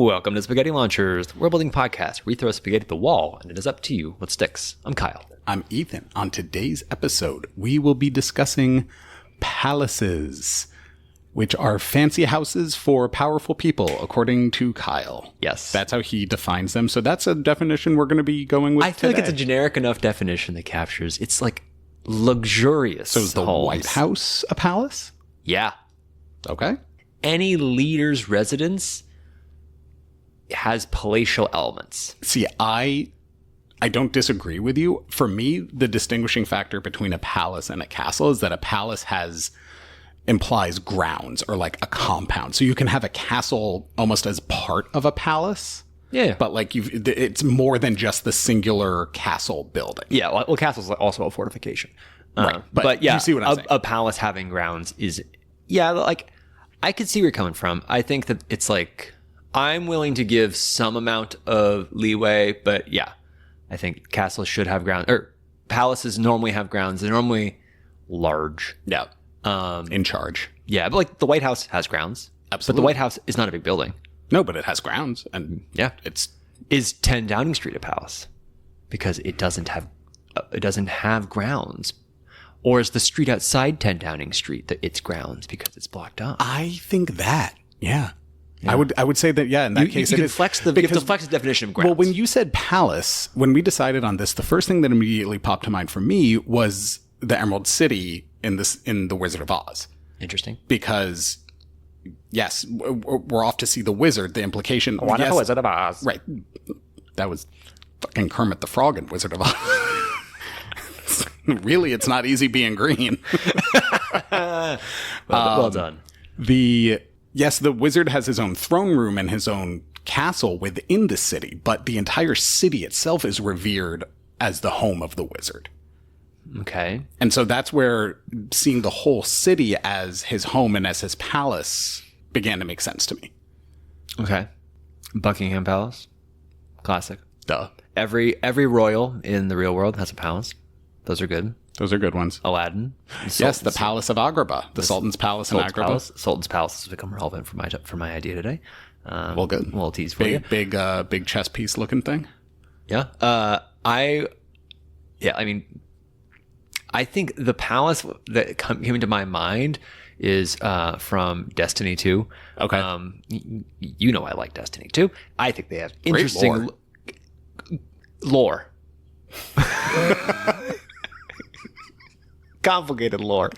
Welcome to Spaghetti Launchers, the world-building podcast where we throw spaghetti at the wall and it is up to you what sticks. I'm Kyle. I'm Ethan. On today's episode, we will be discussing palaces, which are fancy houses for powerful people, according to Kyle. Yes. That's how he defines them. So that's a definition we're going to be going with I feel today. like it's a generic enough definition that captures, it's like luxurious. So is the homes. White House a palace? Yeah. Okay. Any leader's residence has palatial elements. See, I don't disagree with you. For me, the distinguishing factor between a palace and a castle is that a palace implies grounds or like a compound. So you can have a castle almost as part of a palace. Yeah. But like it's more than just the singular castle building. Yeah, well, castle's also a fortification. Right. But yeah, you see what I'm saying. A palace having grounds is, yeah, like, I could see where you're coming from. I think that it's like, I'm willing to give some amount of leeway, but yeah, I think castles should have grounds, or palaces normally have grounds. They're normally large. Yeah. In charge. Yeah, but like the White House has grounds. Absolutely. But the White House is not a big building. No, but it has grounds. And yeah, it's... Is 10 Downing Street a palace? Because it doesn't have grounds. Or is the street outside 10 Downing Street its grounds because it's blocked up? I think that, yeah. I would say that, yeah, in that case, you it can is. flex you have to flex the definition of grounds. Well, when you said palace, when we decided on this, the first thing that immediately popped to mind for me was the Emerald City in the Wizard of Oz. Interesting. Because, yes, we're off to see the wizard. The implication... Wonderful Wizard of Oz. Right. That was fucking Kermit the Frog in Wizard of Oz. Really, it's not easy being green. well done. Yes, the wizard has his own throne room and his own castle within the city, but the entire city itself is revered as the home of the wizard. Okay. And so that's where seeing the whole city as his home and as his palace began to make sense to me. Okay. Buckingham Palace. Classic. Duh. Every royal in the real world has a palace. Those are good. Those are good ones. Aladdin. Yes, the Palace of Agrabah. The Sultan's Palace in Agrabah. Sultan's Palace has become relevant for my idea today. Well, good. A little tease for you. Big chess piece looking thing. Yeah. I think the palace that came into my mind is from Destiny 2. Okay. You know I like Destiny 2. I think they have interesting lore. Complicated lore,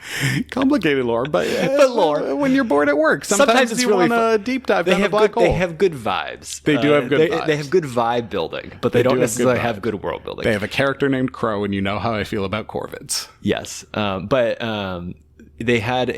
but lore. When you're bored at work, sometimes it's you really want a deep dive down the black hole. They have good vibes. They do have good vibes. They have good vibe building, but they don't necessarily have good world building. They have a character named Crow, and you know how I feel about Corvids. Yes, but they had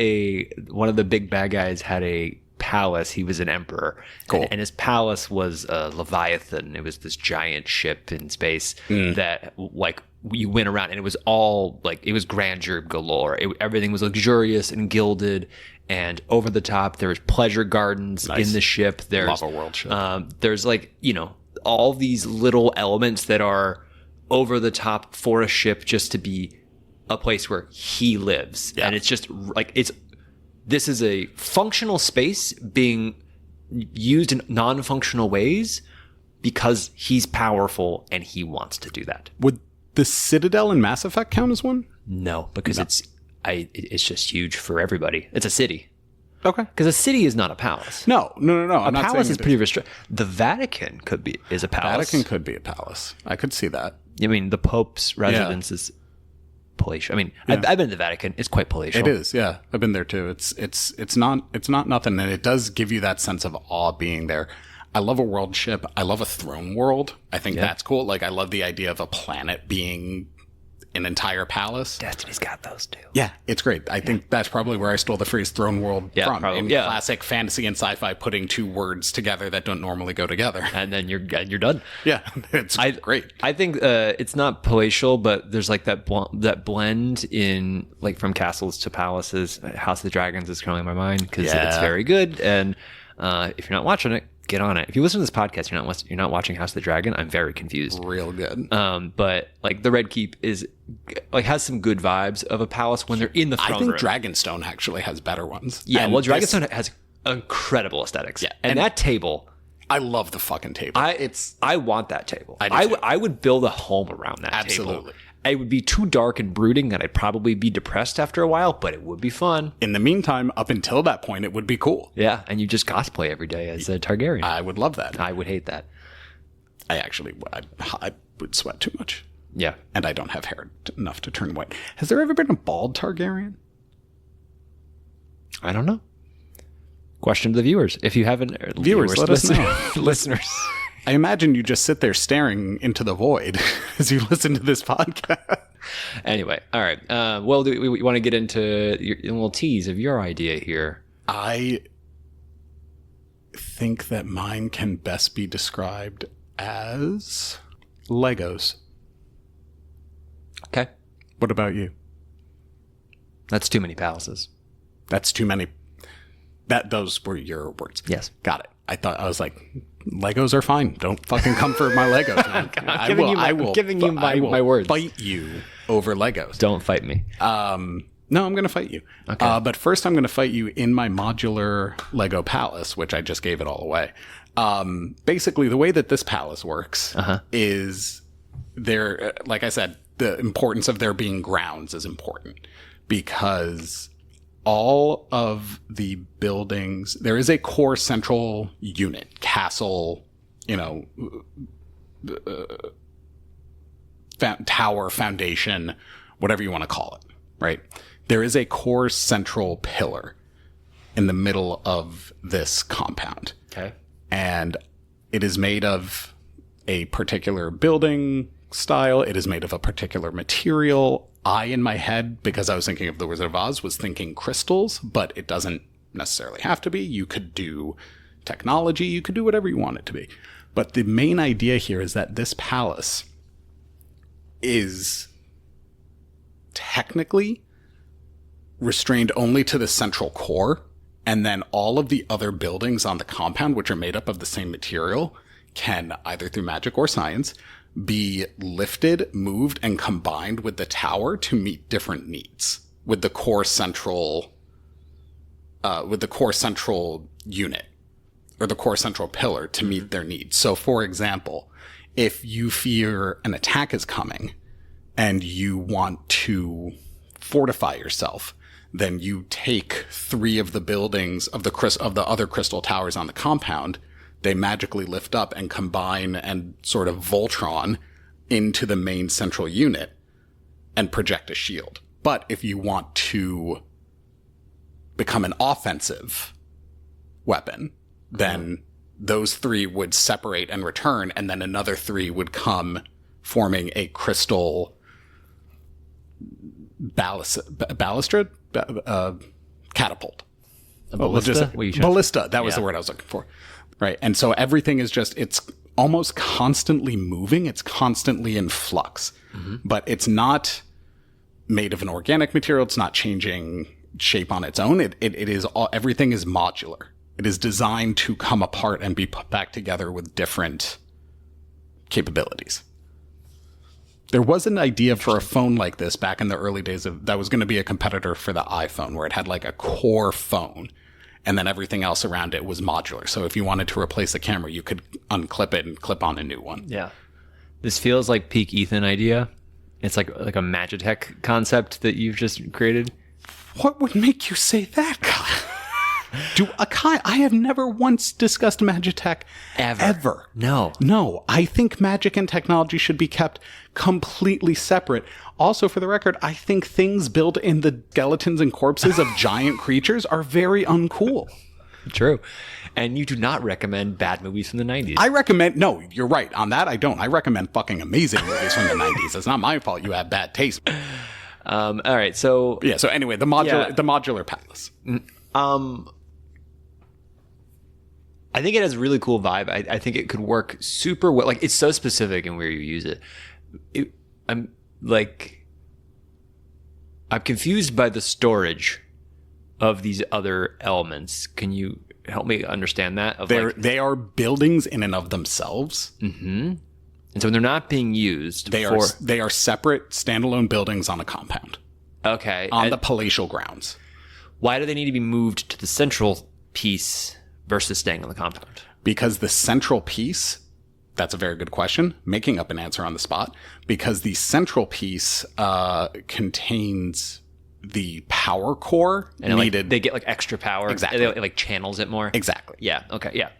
one of the big bad guys had a palace. He was an emperor. Cool. And his palace was a Leviathan. It was this giant ship in space that like you went around, and it was all like, it was grandeur galore. Everything was luxurious and gilded and over the top. There was pleasure gardens in the ship. There's Love a world ship. There's like, all these little elements that are over the top for a ship just to be a place where he lives. Yeah. And it's just like, this is a functional space being used in non-functional ways because he's powerful and he wants to do that. Would the Citadel in Mass Effect count as one? No, because it's just huge for everybody. It's a city. Okay. Because a city is not a palace. No. A palace is pretty restricted. The Vatican is a palace. Vatican could be a palace. I could see that. I mean, the Pope's residence is palatial. I mean, I've been to the Vatican. It's quite palatial. It is, yeah. I've been there too. It's not nothing, and it does give you that sense of awe being there. I love a world ship. I love a throne world. I think that's cool. Like, I love the idea of a planet being an entire palace. Destiny's got those too. Yeah, it's great. I think that's probably where I stole the phrase throne world from. Probably, in classic fantasy and sci-fi, putting two words together that don't normally go together. And then you're done. Yeah, it's great. I think it's not palatial, but there's like that blend in, like, from castles to palaces. House of the Dragons is currently in my mind because it's very good. And if you're not watching it, get on it. If you listen to this podcast, you're not watching House of the Dragon, I'm very confused. Real good. But like the Red Keep has some good vibes of a palace when they're in the throne room. I think Dragonstone actually has better ones. Yeah, Dragonstone has incredible aesthetics. Yeah, and that table I love the fucking table. I want that table. do too. I would build a home around that table. Absolutely. It would be too dark and brooding, and I'd probably be depressed after a while, but it would be fun. In the meantime, up until that point, it would be cool. Yeah, and you just cosplay every day as a Targaryen. I would love that. I would hate that. I would sweat too much. Yeah. And I don't have hair enough to turn white. Has there ever been a bald Targaryen? I don't know. Question to the viewers. If you haven't... Viewers, let us know. Listeners. I imagine you just sit there staring into the void as you listen to this podcast. Anyway, all right. Well, do we want to get into a little tease of your idea here? I think that mine can best be described as Legos. Okay. What about you? That's too many palaces. That's too many. Those were your words. Yes. Got it. I was like, Legos are fine. Don't fucking come for my Legos, man. I'm giving you my words. Fight you over Legos. Don't fight me. No, I'm going to fight you. Okay. But first I'm going to fight you in my modular Lego palace, which I just gave it all away. Basically, the way that this palace works is there, like I said, the importance of there being grounds is important because all of the buildings, there is a core central unit, castle, tower, foundation, whatever you want to call it, right? There is a core central pillar in the middle of this compound. Okay. And it is made of a particular building style. It is made of a particular material. In my head, because I was thinking of the Wizard of Oz, was thinking crystals, but it doesn't necessarily have to be. You could do technology. You could do whatever you want it to be. But the main idea here is that this palace is technically restrained only to the central core, and then all of the other buildings on the compound, which are made up of the same material, can, either through magic or science, be lifted, moved, and combined with the tower to meet different needs with the core central unit or the core central pillar to meet their needs. So, for example, if you fear an attack is coming and you want to fortify yourself, then you take 3 of the buildings of the other crystal towers on the compound. They magically lift up and combine and sort of Voltron into the main central unit and project a shield. But if you want to become an offensive weapon, then those 3 would separate and return, and then another 3 would come, forming a crystal balustrade? Catapult. A ballista? Ballista. That was the word I was looking for. Right. And so everything is it's almost constantly moving. It's constantly in flux, but it's not made of an organic material. It's not changing shape on its own. It is everything is modular. It is designed to come apart and be put back together with different capabilities. There was an idea for a phone like this back in the early days that was going to be a competitor for the iPhone, where it had like a core phone. And then everything else around it was modular. So if you wanted to replace the camera, you could unclip it and clip on a new one. Yeah. This feels like peak Ethan idea. It's like a Magitech concept that you've just created. What would make you say that, Kyle? I have never once discussed Magitech ever. No. I think magic and technology should be kept completely separate. Also, for the record, I think things built in the skeletons and corpses of giant creatures are very uncool. True. And you do not recommend bad movies from the 90s. No, you're right. On that, I don't. I recommend fucking amazing movies from the 90s. It's not my fault you have bad taste. All right, so... Yeah, so anyway, the modular palace. I think it has a really cool vibe. I think it could work super well. Like, it's so specific in where you use it. I'm confused by the storage of these other elements. Can you help me understand that? They are buildings in and of themselves. Mm-hmm. And so when they're not being used, they are separate standalone buildings on a compound. Okay. On the palatial grounds. Why do they need to be moved to the central piece versus staying on the compound? because the central piece, that's a very good question, making up an answer on the spot, because the central piece contains the power core And needed. like, they get like extra power. Exactly. It like channels it more. Exactly. Yeah. Okay. Yeah.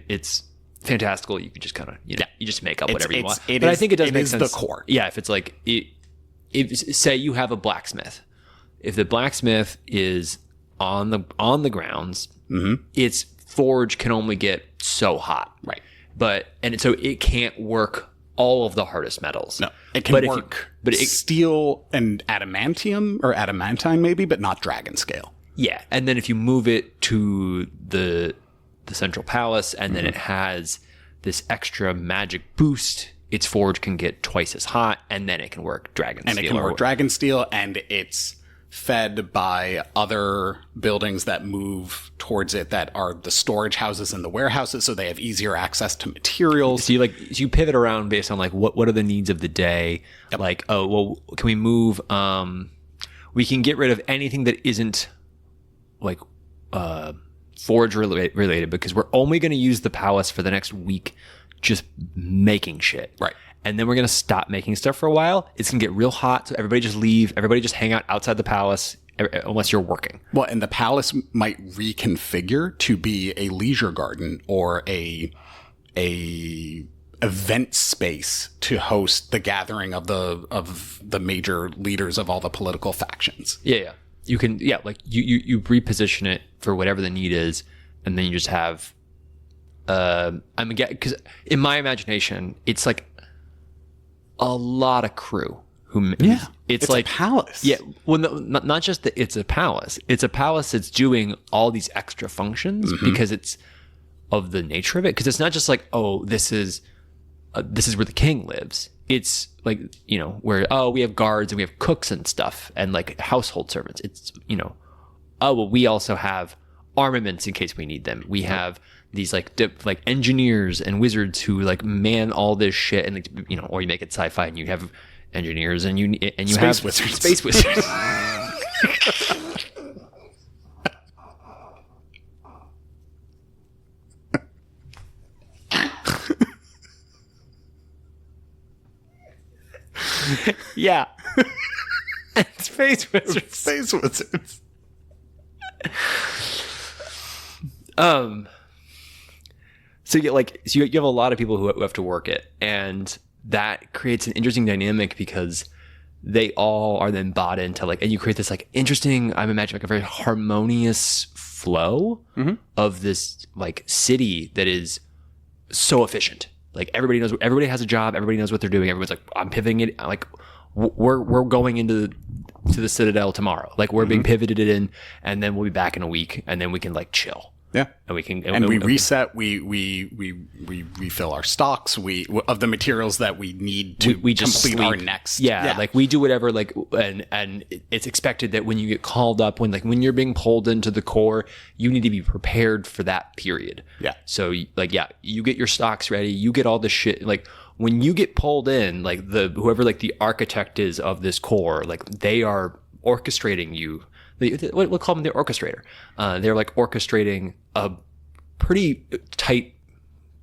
It's fantastical. You could just kind of, you just make up whatever you want. But I think it does make sense. It is the core. Yeah. If it's like, if say you have a blacksmith, if the blacksmith is on the grounds, its forge can only get so hot. Right. So it can't work all of the hardest metals. No, it can work steel and adamantium or adamantine maybe, but not dragon scale. Yeah, and then if you move it to the central palace, and then it has this extra magic boost, its forge can get twice as hot, and then it can work dragon steel. And it can work dragon steel, and it's fed by other buildings that move towards it that are the storage houses and the warehouses, so they have easier access to materials. So you pivot around based on like what are the needs of the day. Yep. Like, oh well, can we move? We can get rid of anything that isn't like forge related because we're only going to use the palace for the next week, just making shit. Right. And then we're going to stop making stuff for a while. It's going to get real hot. So everybody just leave. Everybody just hang out outside the palace unless you're working. Well, and the palace might reconfigure to be a leisure garden or a event space to host the gathering of the major leaders of all the political factions. Yeah. You can, like you reposition it for whatever the need is. And then you just have, because in my imagination, it's like, a lot of crew it's like a palace. Yeah. Well, no, not just that it's a palace. It's a palace that's doing all these extra functions because it's of the nature of it. Because it's not just like, oh, this is where the king lives. It's like, where, oh, we have guards and we have cooks and stuff and like household servants. It's, oh, well, we also have armaments in case we need them. We have these like engineers and wizards who like man all this shit, and or you make it sci-fi and you have engineers and you have space wizards. Yeah. Space wizards. Space wizards. So you have a lot of people who have to work it, and that creates an interesting dynamic because they all are then bought into and you create this like interesting, I'm imagining like a very harmonious flow of this like city that is so efficient. Like everybody has a job, everybody knows what they're doing. Everyone's like, I'm pivoting it. Like we're going to the Citadel tomorrow. Like we're being pivoted in, and then we'll be back in a week, and then we can like chill. Yeah, and we can we reset. We refill our stocks. Of the materials that we need to we just complete sleep. Our next. Yeah, like we do whatever. Like and it's expected that when you get called up, when you're being pulled into the core, you need to be prepared for that period. Yeah. So you get your stocks ready. You get all the shit. Like when you get pulled in, like whoever like the architect is of this core, like they are orchestrating you. We'll call them the orchestrator. They're like orchestrating a pretty tight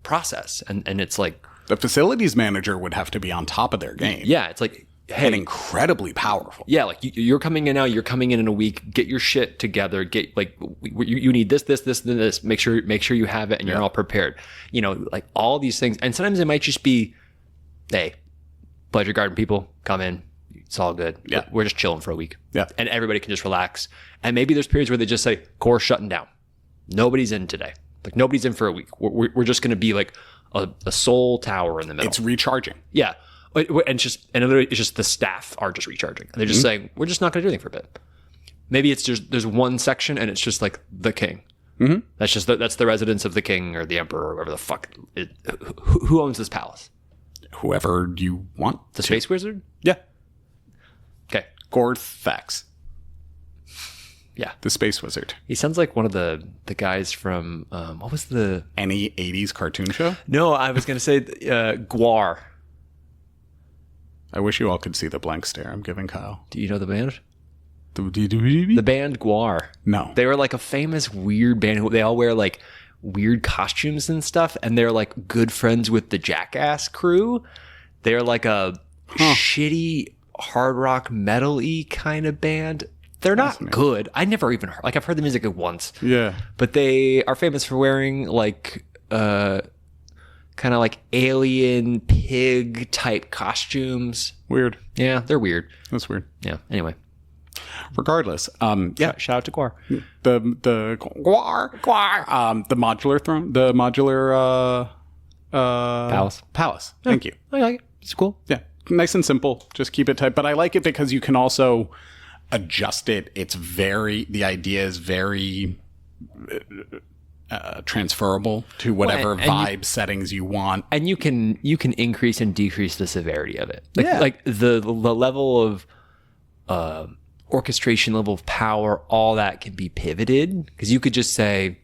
process, and it's like the facilities manager would have to be on top of their game. Yeah, it's like, hey, and incredibly powerful. Yeah, like you're coming in now. You're coming in a week. Get your shit together. Get like you need this, and this. Make sure you have it, and you're all prepared. Like all these things, and sometimes it might just be, hey, Pleasure Garden people, come in. It's all good. Yeah. We're just chilling for a week. Yeah. And everybody can just relax. And maybe there's periods where they just say, core shutting down. Nobody's in today. Like nobody's in for a week. We're just going to be like a soul tower in the middle. It's recharging. Yeah. And it's just the staff are just recharging. And they're just saying, we're just not going to do anything for a bit. Maybe it's just, there's one section and it's just like the king. Mm-hmm. That's the residence of the king or the emperor or whatever the fuck. Who owns this palace? Whoever you want. The space wizard? Yeah. Okay. Gorthax. Yeah. The space wizard. He sounds like one of the guys from, what was the... Any 80s cartoon show? No, I was going to say Gwar. I wish you all could see the blank stare I'm giving Kyle. Do you know the band? The band Gwar. No. They were like a famous weird band. They all wear like weird costumes and stuff, and they're like good friends with the Jackass crew. They're like a shitty hard rock metal-y kind of band. They're not good. I never even heard, like, I've heard the music once. Yeah. But they are famous for wearing like kind of like alien pig type costume. Weird. Yeah, they're weird. That's weird. Yeah. Anyway, regardless, shout out to Guar. The Guar, the modular throne, the modular palace. Thank you. I like it. It's cool. Yeah, nice and simple. Just keep it tight. But I like it because you can also adjust it. The idea is very transferable to whatever vibe settings you want. And you can increase and decrease the severity of it. Like the level of orchestration, level of power, all that can be pivoted, because you could just say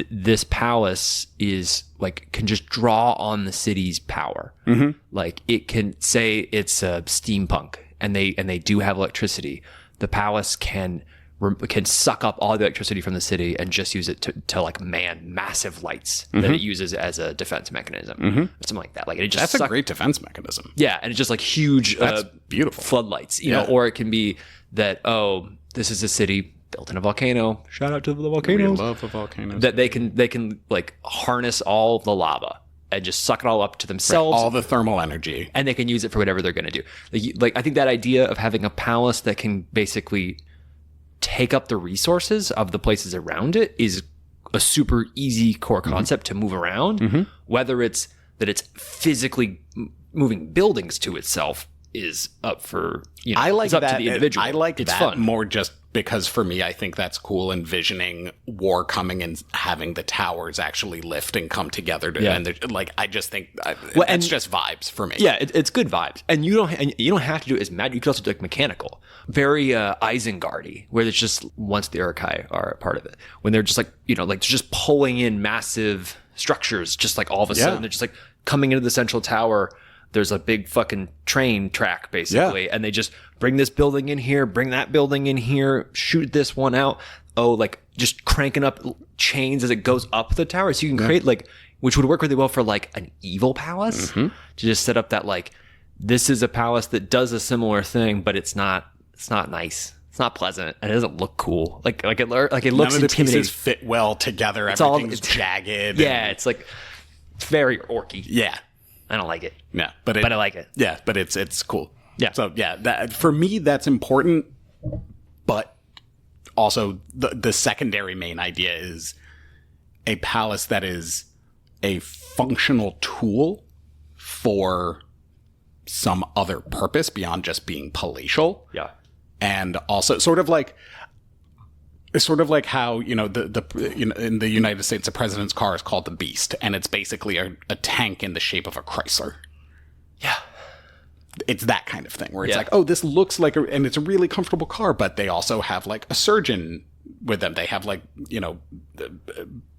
this palace is like can just draw on the city's power. Mm-hmm. Like it can say it's steampunk and they do have electricity. The palace can suck up all the electricity from the city and just use it to like man massive lights that it uses as a defense mechanism, or something like that. Like it just that's a great defense mechanism. Yeah, and it's just like huge, beautiful floodlights, you know. Or it can be that this is a city built in a volcano. Shout out to the volcanoes. We love the volcanoes. That they can like harness all the lava and just suck it all up to themselves. All the thermal energy. And they can use it for whatever they're going to do. Like I think that idea of having a palace that can basically take up the resources of the places around it is a super easy core concept to move around. Whether it's that it's physically moving buildings to itself is up for, you know, I like it's up that. to the individual. I like it's that fun. more just because for me, I think that's cool, envisioning war coming and having the towers actually lift and come together. And like, I just think it's just vibes for me. Yeah, it's good vibes. And you don't have to do it as mad. You could also do like mechanical. Very Isengard-y, where it's just once the Uruk-hai are a part of it. When they're just like, you know, like they're just pulling in massive structures, just like all of a sudden they're just like coming into the central tower. There's a big fucking train track, basically, and they just bring this building in here, bring that building in here, shoot this one out. Oh, like just cranking up chains as it goes up the tower. So you can create like, which would work really well for like an evil palace, to just set up that like, this is a palace that does a similar thing, but it's not nice. It's not pleasant, and it doesn't look cool. Like it looks None of the intimidating. pieces fit well together. Everything's jagged. Yeah, it's very orky. Yeah. I don't like it. Yeah, but I like it. Yeah, but it's cool. Yeah. So yeah, that for me that's important. But also the secondary main idea is a palace that is a functional tool for some other purpose beyond just being palatial. Yeah. And also sort of like how, you know, in the United States, the president's car is called the Beast, and it's basically a tank in the shape of a Chrysler. Yeah. It's that kind of thing where it's like, oh, this looks like and it's a really comfortable car, but they also have like a surgeon with them. They have like, you know,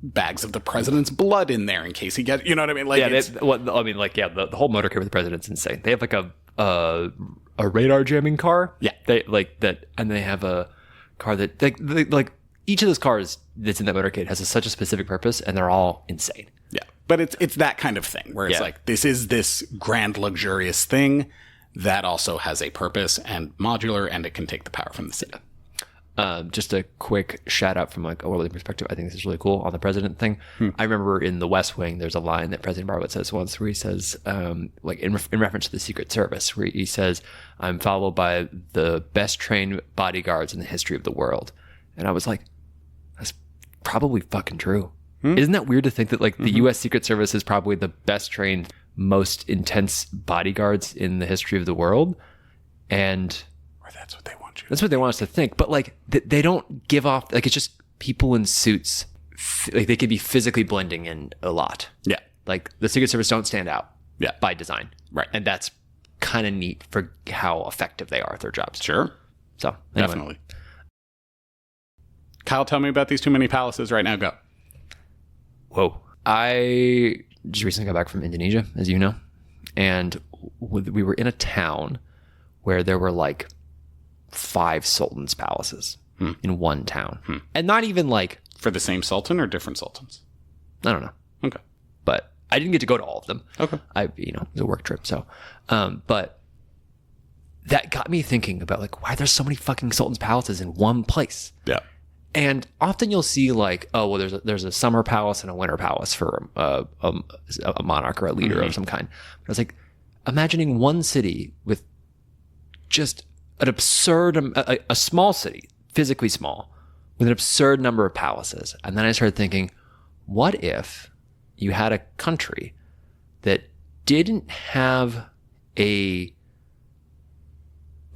bags of the president's blood in there in case he gets, you know what I mean? Like, the whole motorcade with the president's insane. They have like a radar jamming car. Yeah. They like that. And they have a car that like each of those cars that's in that motorcade has such a specific purpose, and they're all insane. Yeah. But it's that kind of thing where it's like, this is this grand luxurious thing that also has a purpose and modular, and it can take the power from the city. Just a quick shout out from like a worldly perspective. I think this is really cool on the president thing. I remember in The West Wing, there's a line that President Bartlett says once where he says, like in reference to the Secret Service, where he says, "I'm followed by the best trained bodyguards in the history of the world." And I was like, that's probably fucking true. Isn't that weird to think that like the U.S. Secret Service is probably the best trained, most intense bodyguards in the history of the world? And or that's what they want you. That's what they want us to think. But like they don't give off, like it's just people in suits. Like they could be physically blending in a lot. Yeah. Like the Secret Service don't stand out. Yeah. By design. Right. And that's kind of neat for how effective they are at their jobs. Sure. So anyway. Definitely. Kyle, tell me about these too many palaces right now. Go. Whoa. I just recently got back from Indonesia, as you know. And we were in a town where there were like 5 sultans' palaces in one town. And not even like... For the same sultan or different sultans? I don't know. Okay. But I didn't get to go to all of them. Okay. It was a work trip. So, but that got me thinking about like, why there's so many fucking sultan's palaces in one place. Yeah. And often you'll see like, oh, well, there's a summer palace and a winter palace for a monarch or a leader of some kind. But I was like, imagining one city with just an absurd, a small city, physically small, with an absurd number of palaces. And then I started thinking, what if you had a country that didn't have that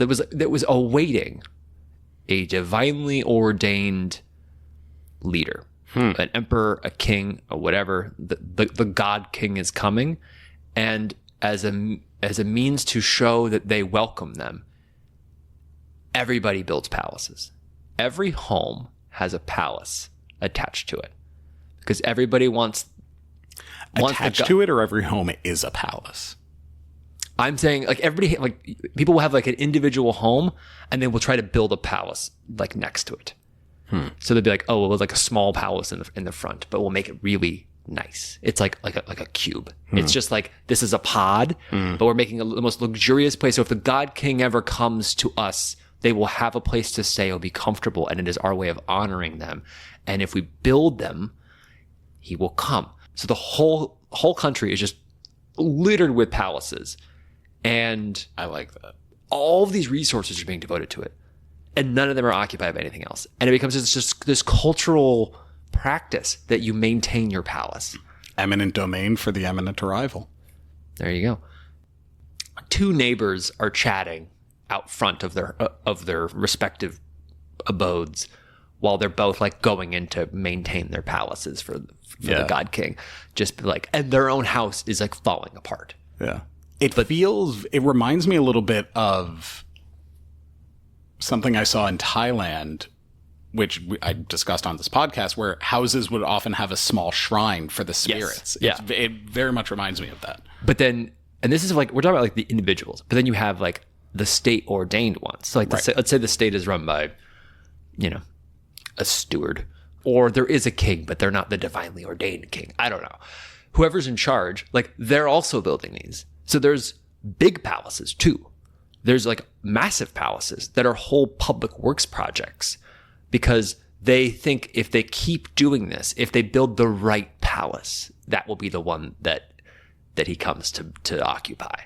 was awaiting a divinely ordained leader, an emperor, a king, or whatever. The god king is coming, and as a means to show that they welcome them, everybody builds palaces. Every home has a palace attached to it because everybody wants attached to it, or every home is a palace. I'm saying like everybody, like people will have like an individual home and then we'll try to build a palace like next to it. So they'll be like, oh, well, like a small palace in the front, but we'll make it really nice. It's like a cube. It's just like, this is a pod, but we're making the most luxurious place. So if the God King ever comes to us, they will have a place to stay. It'll be comfortable. And it is our way of honoring them. And if we build them, he will come. So the whole country is just littered with palaces. And I like that. All of these resources are being devoted to it. And none of them are occupied by anything else. And it becomes just this cultural practice that you maintain your palace. Eminent domain for the eminent arrival. There you go. Two neighbors are chatting out front of their respective abodes while they're both like going in to maintain their palaces for the God King. Just like, and their own house is like falling apart. Yeah. It reminds me a little bit of something I saw in Thailand, which I discussed on this podcast, where houses would often have a small shrine for the spirits. Yes. Yeah. It very much reminds me of that. But then, and this is like, we're talking about like the individuals, but then you have like the state ordained ones. So like, let's say the state is run by, a steward, or there is a king, but they're not the divinely ordained king. I don't know. Whoever's in charge, like they're also building these. So there's big palaces too. There's like massive palaces that are whole public works projects because they think if they keep doing this, if they build the right palace, that will be the one that he comes to occupy.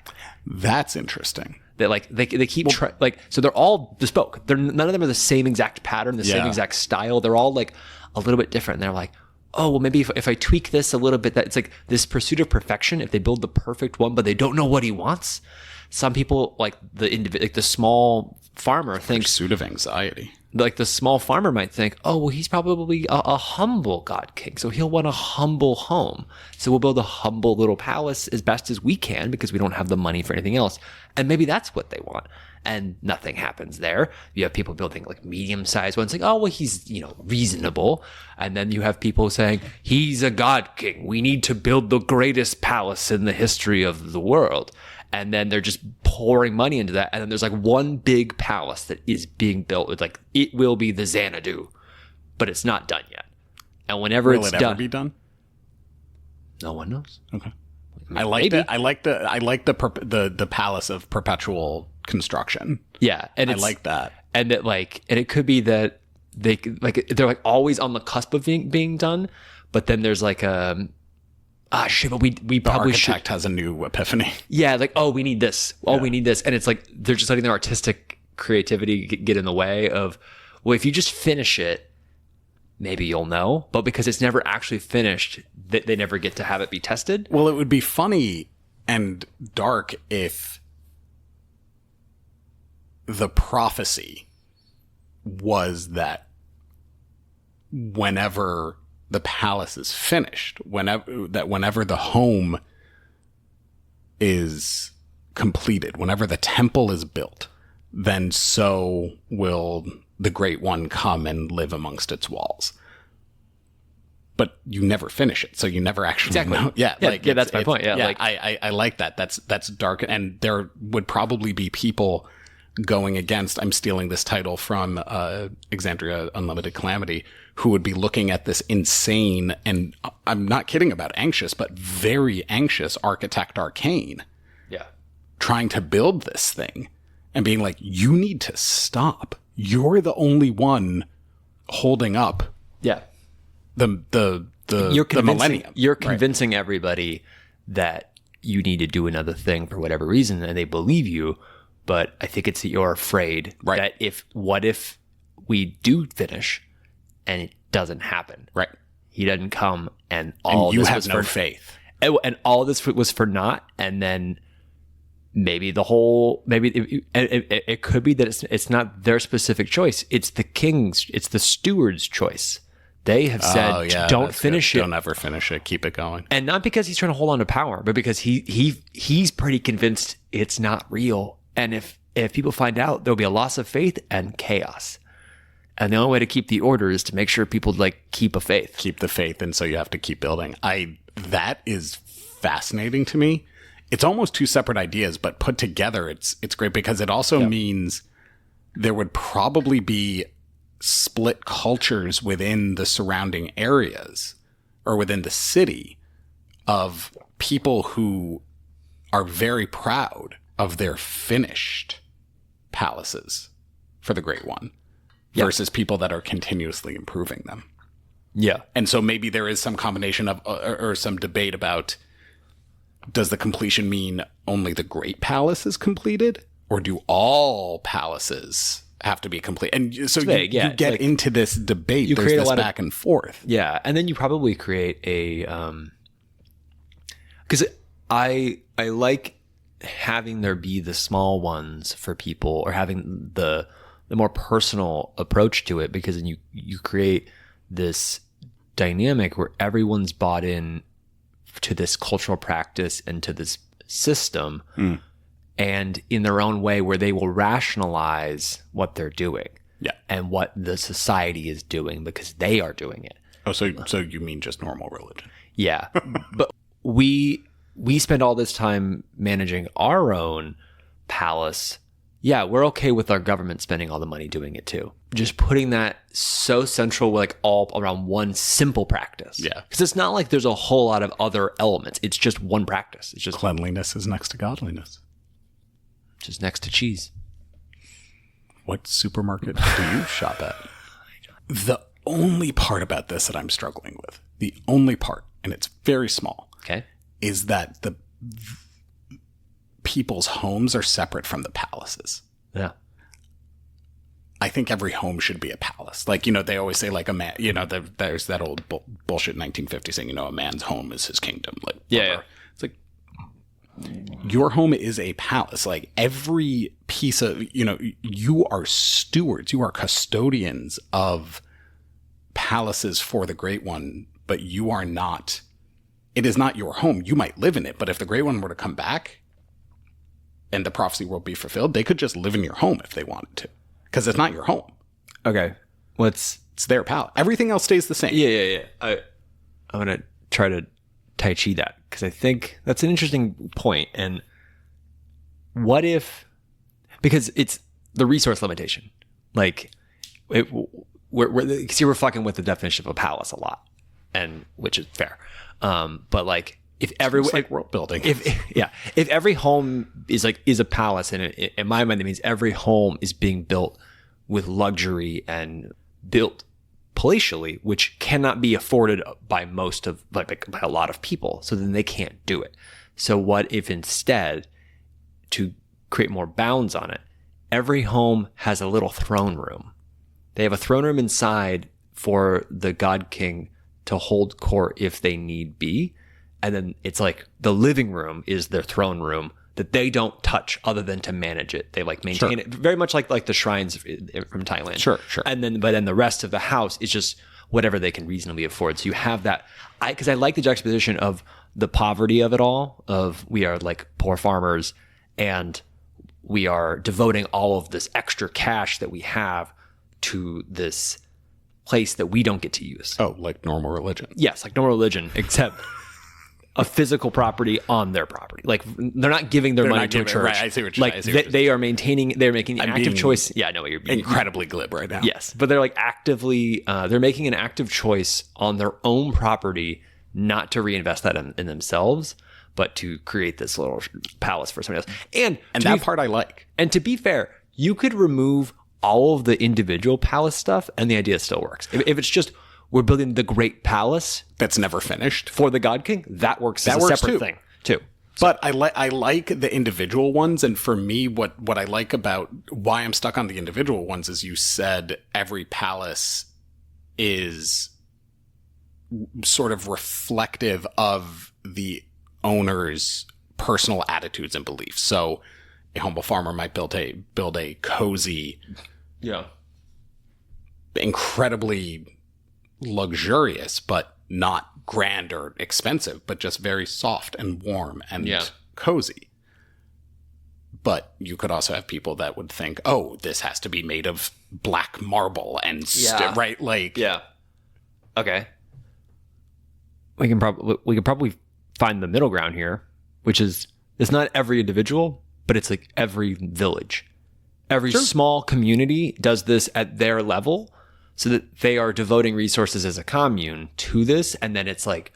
That's interesting. That like they keep so they're all bespoke. None of them are the same exact pattern, the same exact style. They're all like a little bit different. And they're like, oh, well, maybe if I tweak this a little bit, that it's like this pursuit of perfection. If they build the perfect one, but they don't know what he wants. Some people like the small farmer thinks pursuit of anxiety. Like the small farmer might think, oh, well, he's probably a humble God King. So he'll want a humble home. So we'll build a humble little palace as best as we can because we don't have the money for anything else. And maybe that's what they want. And nothing happens there. You have people building like medium-sized ones, like, oh, well, he's, reasonable. And then you have people saying, he's a God King. We need to build the greatest palace in the history of the world. And then they're just pouring money into that. And then there's like one big palace that is being built. It's like, it will be the Xanadu, but it's not done yet. And whenever will it ever be done? No one knows. Okay. I like that. I like the palace of perpetual construction. Yeah, and I like that. And that and it could be that they're like always on the cusp of being done, but then there's like but we probably architect has a new epiphany. Yeah, like, oh, we need this. Oh, we need this, and it's like they're just letting their artistic creativity get in the way of, well, if you just finish it, maybe you'll know. But because it's never actually finished, they never get to have it be tested. Well, it would be funny and dark if the prophecy was that whenever the palace is finished, whenever the home is completed, whenever the temple is built, then so will the Great One come and live amongst its walls. But you never finish it, so you never actually know. Yeah, that's my point. Yeah, I like that. That's dark, and there would probably be people going against, I'm stealing this title from Exandria Unlimited Calamity, who would be looking at this insane, and I'm not kidding about anxious, but very anxious architect Arcane Yeah. trying to build this thing and being like, you need to stop. You're the only one holding up Yeah. the You're convincing, millennium. You're convincing everybody that you need to do another thing for whatever reason, and they believe you. But I think it's that you're afraid that what if we do finish and it doesn't happen? Right. He doesn't come, and all And you this have was no for faith. and all this was for naught. And then maybe it could be that it's not their specific choice. It's the king's. It's the steward's choice. They have said, don't finish it. Don't ever finish it. Keep it going. And not because he's trying to hold on to power, but because he's pretty convinced it's not real. And if people find out, there'll be a loss of faith and chaos. And the only way to keep the order is to make sure people keep a faith. Keep the faith, and so you have to keep building. That is fascinating to me. It's almost two separate ideas, but put together, it's great because it also means there would probably be split cultures within the surrounding areas or within the city of people who are very proud of their finished palaces for the Great One versus people that are continuously improving them. Yeah. And so maybe there is some combination of or some debate about, does the completion mean only the Great Palace is completed, or do all palaces have to be complete? And so you get into this debate. You There's create this a lot back and forth. Yeah. And then you probably create a, because I like having there be the small ones for people, or having the more personal approach to it, because then you create this dynamic where everyone's bought in to this cultural practice and to this system, and in their own way, where they will rationalize what they're doing and what the society is doing because they are doing it. Oh, so you mean just normal religion? Yeah. But we spend all this time managing our own palace. Yeah, we're okay with our government spending all the money doing it too. Just putting that so central, all around one simple practice. Yeah. Because it's not like there's a whole lot of other elements. It's just one practice. It's just cleanliness is next to godliness. Just next to cheese. What supermarket do you shop at? The only part about this that I'm struggling with, the only part, and it's very small, is that the people's homes are separate from the palaces. Yeah. I think every home should be a palace. They always say a man, there's that old bullshit 1950 saying, a man's home is his kingdom. Yeah. It's like, your home is a palace. Every piece of, you are stewards, you are custodians of palaces for the Great One, but you are not, it is not your home. You might live in it, but if the Great One were to come back and the prophecy will be fulfilled, they could just live in your home if they wanted to, because it's not your home. Okay. It's their palace. Everything else stays the same. Yeah. I'm going to try to Tai Chi that, because I think that's an interesting point. And what if, because it's the resource limitation, we're fucking with the definition of a palace a lot, and which is fair. But if every world building, if every home is a palace, and in my mind, that means every home is being built with luxury and built palatially, which cannot be afforded by by a lot of people. So then they can't do it. So what if instead, to create more bounds on it, every home has a little throne room? They have a throne room inside for the God King to hold court if they need be. And then it's the living room is their throne room that they don't touch other than to manage it. They maintain it very much like the shrines from Thailand. Sure. But then the rest of the house is just whatever they can reasonably afford. So you have that. Because I like the juxtaposition of the poverty of it all, of we are poor farmers and we are devoting all of this extra cash that we have to this place that we don't get to use. Oh, like normal religion. Yes, like normal religion, except a physical property on their property. Like they're not giving their money to a church. Right, I see what you're like they are making the active choice. Yeah, I know what you're incredibly glib right now. Yes, but they're like actively they're making an active choice on their own property not to reinvest that in themselves, but to create this little palace for somebody else. And that part I like. And to be fair, you could remove all of the individual palace stuff and the idea still works. If it's just we're building the great palace that's never finished for the God King, that works as a separate thing too. But I like the individual ones, and for me, what I like about why I'm stuck on the individual ones is you said every palace is sort of reflective of the owner's personal attitudes and beliefs. So a humble farmer might build a cozy, incredibly luxurious, but not grand or expensive, but just very soft and warm and cozy. But you could also have people that would think, oh, this has to be made of black marble and right, like okay. We can probably find the middle ground here, which is it's not every individual, but it's like every village, every small community does this at their level. So that they are devoting resources as a commune to this, and then it's like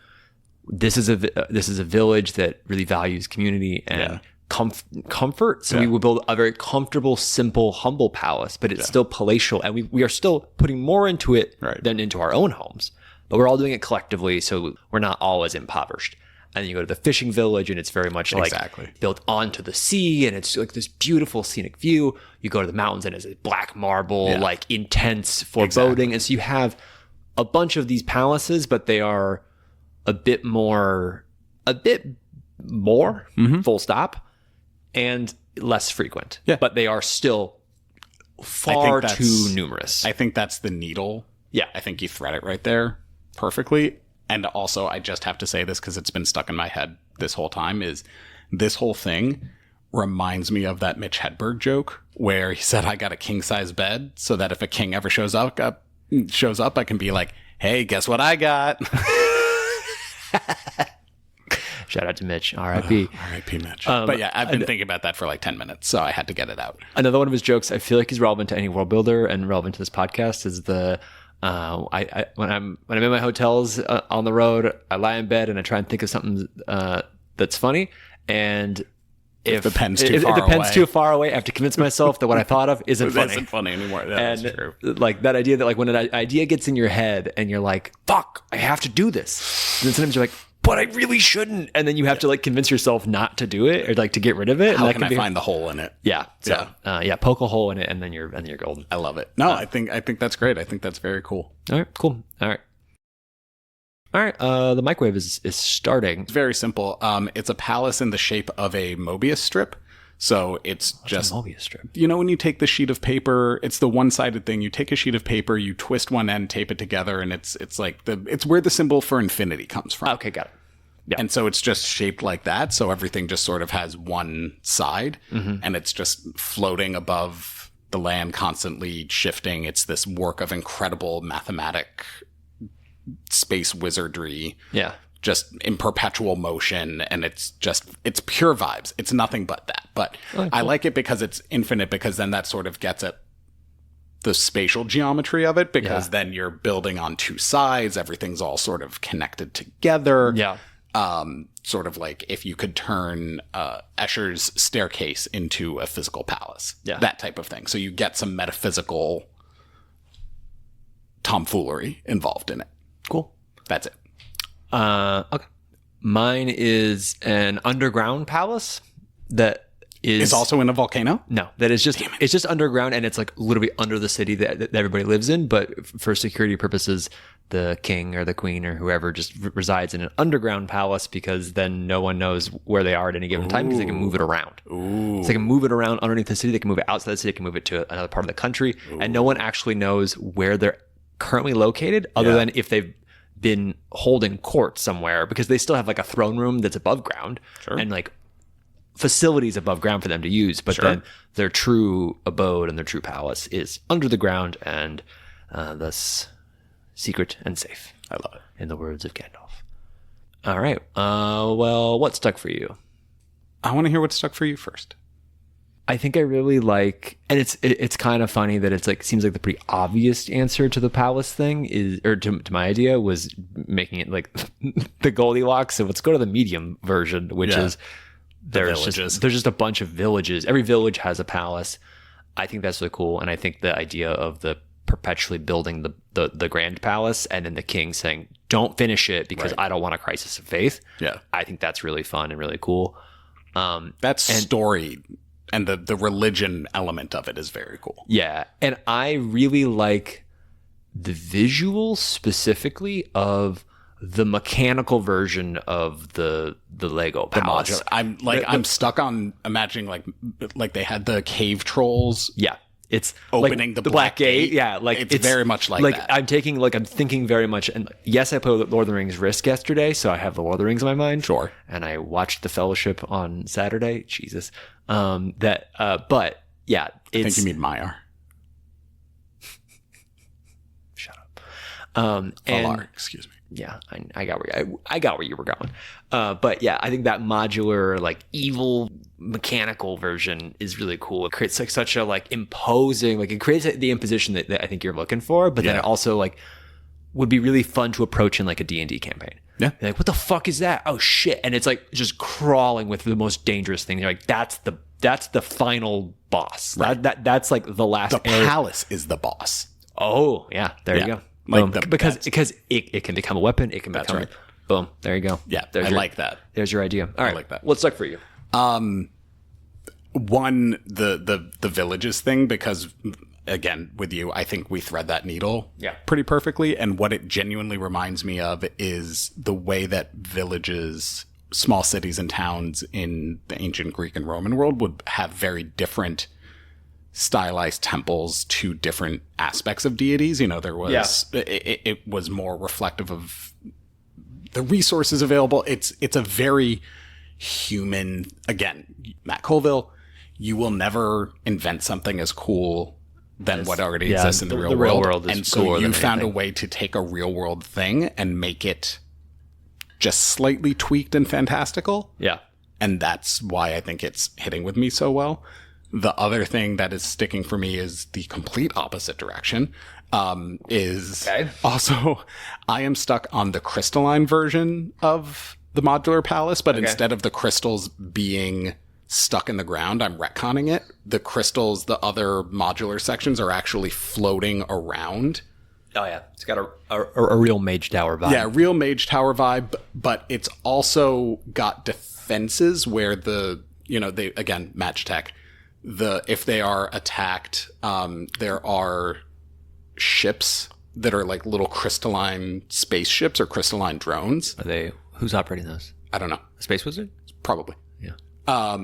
this is a village that really values community and comfort. So we will build a very comfortable, simple, humble palace, but it's still palatial, and we are still putting more into it than into our own homes. But we're all doing it collectively, so we're not all as impoverished. And then you go to the fishing village, and it's very much like built onto the sea, and it's like this beautiful scenic view. You go to the mountains, and it's a black marble, like intense foreboding. And so you have a bunch of these palaces, but they are a bit more, full stop, and less frequent. Yeah. But they are still far too numerous. I think that's the needle. Yeah. I think you thread it right there perfectly. And also, I just have to say this because it's been stuck in my head this whole time, is this whole thing reminds me of that Mitch Hedberg joke where he said, I got a king-size bed so that if a king ever shows up, I can be like, hey, guess what I got? Shout out to Mitch. R.I.P. R.I.P. Mitch. But yeah, I've been thinking about that for like 10 minutes, so I had to get it out. Another one of his jokes, I feel like he's relevant to any world builder and relevant to this podcast, is the... when I'm in my hotels on the road, I lie in bed and I try and think of something that's funny. And if the pen's too far away, I have to convince myself that what I thought of isn't funny anymore. Yeah, and that's true. Like that idea that like when an idea gets in your head and you're like, "Fuck, I have to do this," and then sometimes you're like, but I really shouldn't. And then you have to like convince yourself not to do it or like to get rid of it. How can I find the hole in it? Yeah. So, poke a hole in it and then you're golden. I love it. No, I think that's great. I think that's very cool. All right, cool. All right. The microwave is starting. It's very simple. It's a palace in the shape of a Mobius strip. So it's just a Mobius strip. You know, when you take the sheet of paper, it's the one-sided thing. You take a sheet of paper, you twist one end, tape it together, and it's like it's where the symbol for infinity comes from. Okay, got it. Yeah. And so it's just shaped like that. So everything just sort of has one side, and it's just floating above the land, constantly shifting. It's this work of incredible mathematic space wizardry. Yeah. Just in perpetual motion, and it's pure vibes. It's nothing but that. But cool. I like it because it's infinite, because then that sort of gets at the spatial geometry of it, because then you're building on two sides. Everything's all sort of connected together. Yeah. Sort of like if you could turn Escher's staircase into a physical palace. Yeah. That type of thing. So you get some metaphysical tomfoolery involved in it. Cool. That's it. Okay. Mine is an underground palace that is also in a volcano. No, that is it's just underground, and it's like literally under the city that everybody lives in. But for security purposes, the king or the queen or whoever just resides in an underground palace, because then no one knows where they are at any given time, because they can move it around. Ooh. So they can move it around underneath the city. They can move it outside the city. They can move it to another part of the country, and no one actually knows where they're currently located, other than if they've been holding court somewhere, because they still have like a throne room that's above ground and like facilities above ground for them to use, but then their true abode and their true palace is under the ground, and thus secret and safe. I love it. In the words of Gandalf. All right. Well, what stuck for you? I want to hear what stuck for you first. I think I really like, and it's kind of funny that it's like, seems like the pretty obvious answer to the palace thing is, or to my idea was making it like the Goldilocks. So let's go to the medium version, which is there's just a bunch of villages. Every village has a palace. I think that's really cool. And I think the idea of the perpetually building the grand palace and then the king saying, don't finish it because I don't want a crisis of faith. Yeah. I think that's really fun and really cool. Story and the religion element of it is very cool. Yeah. And I really like the visual specifically of the mechanical version of the Lego palace. I'm stuck on imagining like they had the cave trolls. Yeah. It's opening like the black gate. Yeah. Like it's very much like that. I'm thinking very much. And yes, I played Lord of the Rings Risk yesterday. So I have the Lord of the Rings in my mind. Sure. And I watched The Fellowship on Saturday. Jesus. But yeah, I think you mean Maiar. Shut up. Valar, excuse me. Yeah, I got where you were going. But yeah, I think that modular, like evil mechanical version is really cool. It creates like such a like imposing, like it creates the imposition that I think you're looking for. But then it also like would be really fun to approach in like a D&D campaign. Yeah, you're like, what the fuck is that? Oh shit! And it's like just crawling with the most dangerous thing. You're like, that's the final boss. Right. That's like the last. The palace is the boss. Oh yeah, there you go. Like because it can become a weapon. It can become right. Boom. There you go. Yeah, like that. There's your idea. All right. I like that. What's stuck for you? One, the villages thing, because again, with you, I think we thread that needle pretty perfectly. And what it genuinely reminds me of is the way that villages, small cities and towns in the ancient Greek and Roman world would have very different stylized temples to different aspects of deities. You know, there was it was more reflective of the resources available. It's a very human, again, Matt Colville, you will never invent something as cool than what already exists in the real world. And so you found a way to take a real world thing and make it just slightly tweaked and fantastical. Yeah. And that's why I think it's hitting with me so well. The other thing that is sticking for me is the complete opposite direction. Also, I am stuck on the crystalline version of the modular palace, but instead of the crystals being stuck in the ground, I'm retconning it. The crystals, the other modular sections, are actually floating around. Oh yeah, it's got a real Mage Tower vibe. Yeah, real Mage Tower vibe, but it's also got defenses where they again, match tech. If they are attacked, there are ships that are like little crystalline spaceships or crystalline drones. Who's operating those? I don't know. A Space Wizard? Probably. Yeah.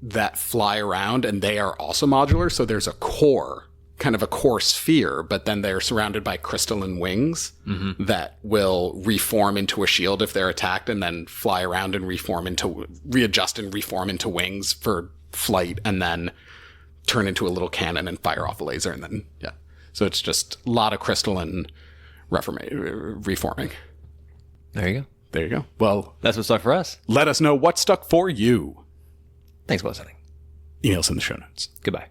That fly around, and they are also modular. So there's a core, kind of a core sphere, but then they're surrounded by crystalline wings that will reform into a shield if they're attacked, and then fly around and readjust and reform into wings for flight, and then turn into a little cannon and fire off a laser, and then so it's just a lot of crystalline reforming. There you go. Well, that's what stuck for us. Let us know what stuck for you. Thanks for listening. Emails in the show notes. Goodbye.